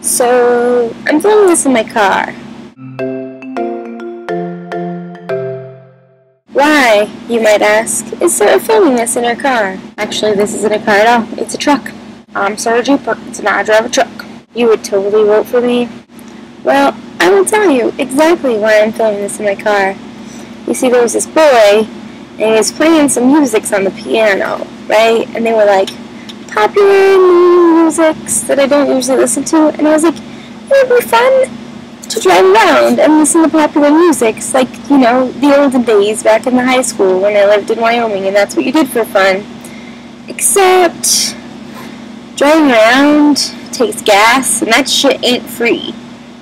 So, I'm filming this in my car. Why, you might ask, is Sarah filming this in her car? Actually, this isn't a car at all. It's a truck. I'm Sarah Jeepers, and I drive a truck. You would totally vote for me? Well, I will tell you exactly why I'm filming this in my car. You see, there was this boy, and he was playing some music on the piano, right? And they were like, popular musics that I don't usually listen to, and I was like, it would be fun to drive around and listen to popular musics, like, you know, the olden days back in the high school when I lived in Wyoming, and that's what you did for fun. Except, driving around takes gas, and that shit ain't free.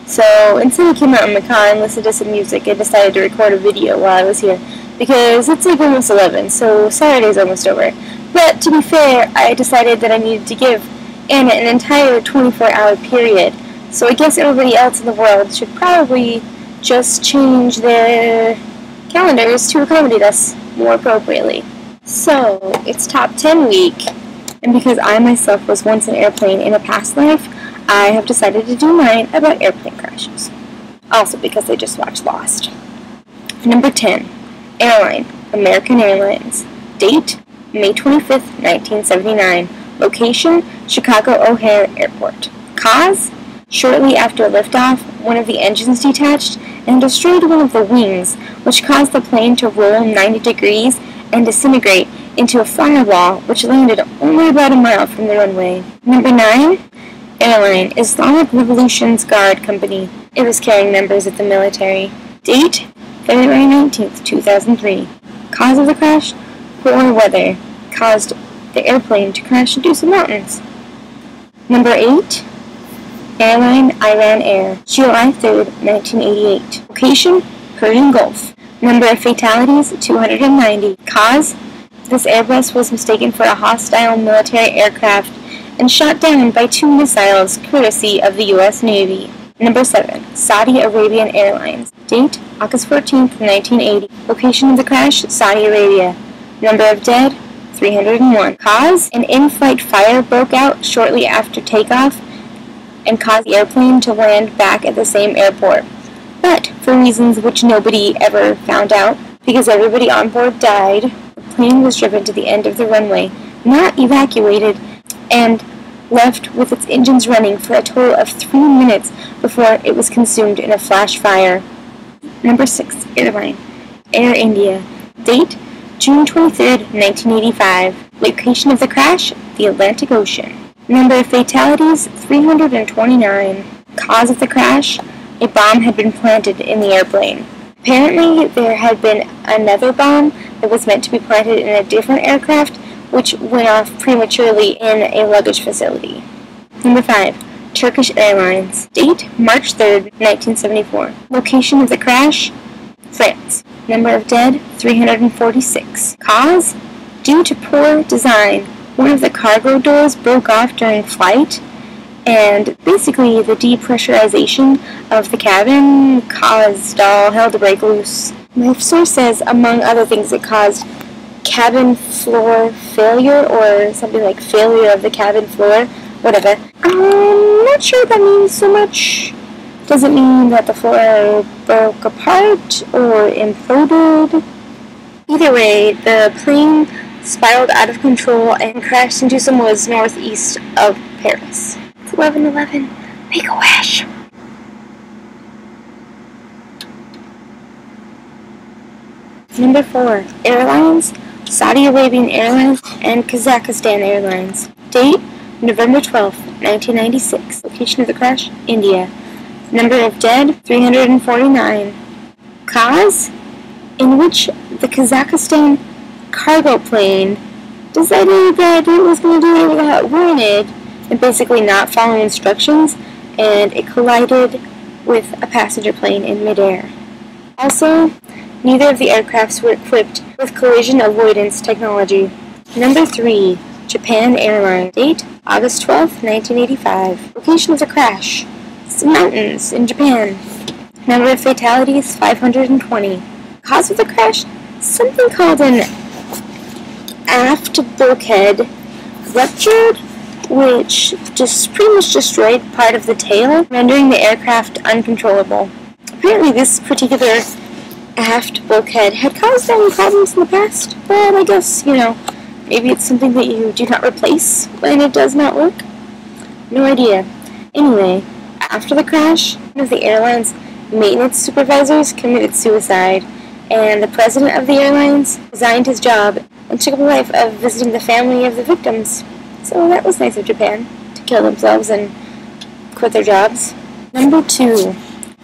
So, instead I came out in my car and listened to some music, I decided to record a video while I was here, because it's like almost 11, so Saturday's almost over. But, to be fair, I decided that I needed to give Anna an entire 24-hour period. So I guess everybody else in the world should probably just change their calendars to accommodate us more appropriately. So, it's top 10 week, and because I myself was once an airplane in a past life, I have decided to do mine about airplane crashes. Also because I just watched Lost. Number 10. Airline. American Airlines. Date, May 25th, 1979. Location, Chicago O'Hare Airport. Cause, shortly after liftoff, one of the engines detached and destroyed one of the wings, which caused the plane to roll 90 degrees and disintegrate into a firewall, which landed only about a mile from the runway. Number 9. Airline, Islamic Revolution's Guard Company. It was carrying members of the military. Date, February 19th, 2003. Cause of the crash, poor weather, caused the airplane to crash into some mountains. Number 8. Airline, Iran Air, July 3rd, 1988. Location, Persian Gulf. Number of fatalities, 290. Cause, this Airbus was mistaken for a hostile military aircraft and shot down by 2 missiles courtesy of the U.S. Navy. Number 7. Saudi Arabian Airlines. Date, August 14th, 1980. Location of the crash, Saudi Arabia. Number of dead, 301. Cause, an in-flight fire broke out shortly after takeoff and caused the airplane to land back at the same airport. But, for reasons which nobody ever found out, because everybody on board died, the plane was driven to the end of the runway, not evacuated, and left with its engines running for a total of 3 minutes before it was consumed in a flash fire. Number 6. Airline, Air India. Date, June 23rd, 1985. Location of the crash, the Atlantic Ocean. Number of fatalities, 329. Cause of the crash, a bomb had been planted in the airplane. Apparently, there had been another bomb that was meant to be planted in a different aircraft, which went off prematurely in a luggage facility. Number 5. Turkish Airlines. Date, March 3rd, 1974. Location of the crash, France. Number of dead, 346. Cause, due to poor design, one of the cargo doors broke off during flight, and basically the depressurization of the cabin caused all hell to break loose. My source says, among other things, it caused cabin floor failure, or something like failure of the cabin floor, whatever. I'm not sure what that means so much. Does it mean that the floor broke apart or imploded? Either way, the plane spiraled out of control and crashed into some woods northeast of Paris. It's 11:11. Make a wish! Number 4. Airlines, Saudi Arabian Airlines, and Kazakhstan Airlines. Date, November 12th, 1996. Location of the crash, India. Number of dead, 349. Cause, in which the Kazakhstan cargo plane decided that it was going to do whatever the hell it wanted and basically not follow instructions, and it collided with a passenger plane in midair. Also, neither of the aircrafts were equipped with collision avoidance technology. Number 3. Japan Airlines. Date, August 12th, 1985. Location of the crash, some mountains in Japan. Number of fatalities, 520. Cause of the crash, something called an aft bulkhead ruptured which just pretty much destroyed part of the tail, rendering the aircraft uncontrollable. Apparently this particular aft bulkhead had caused any problems in the past, but I guess, maybe it's something that you do not replace when it does not work. No idea. Anyway, after the crash, one of the airline's maintenance supervisors committed suicide, and the president of the airlines resigned his job and took up a life of visiting the family of the victims. So that was nice of Japan, to kill themselves and quit their jobs. Number 2.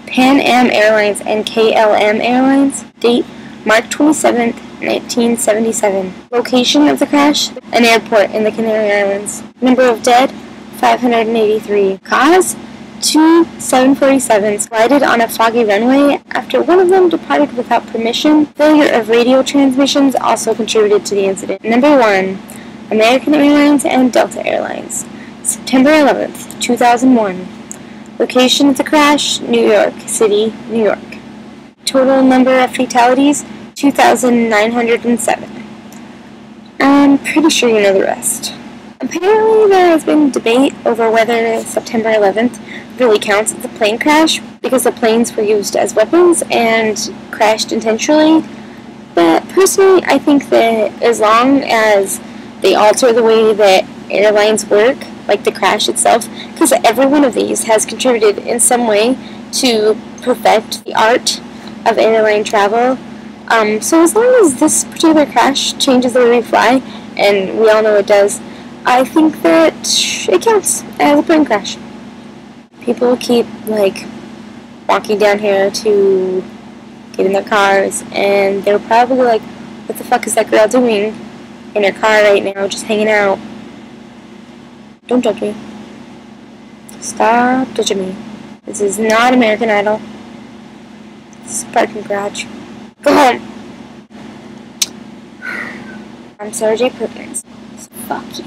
Pan Am Airlines and KLM Airlines. Date, March 27th, 1977. Location of the crash, an airport in the Canary Islands. Number of dead, 583. Cause, 2 747s collided on a foggy runway after one of them departed without permission. Failure of radio transmissions also contributed to the incident. Number 1. American Airlines and Delta Airlines. September 11th, 2001. Location of the crash, New York City, New York. Total number of fatalities, 2,907. I'm pretty sure you know the rest. Apparently there has been debate over whether September 11th really counts as a plane crash because the planes were used as weapons and crashed intentionally. But personally, I think that as long as they alter the way that airlines work, like the crash itself, because every one of these has contributed in some way to perfect the art of airline travel. So as long as this particular crash changes the way we fly, and we all know it does, I think that it counts as a plane crash. People keep, walking down here to get in their cars, and they're probably like, what the fuck is that girl doing in her car right now, just hanging out? Don't judge me. Stop judging me. This is not American Idol. This is a parking garage. Go home. I'm Sarah J. Perkins. Fuck you.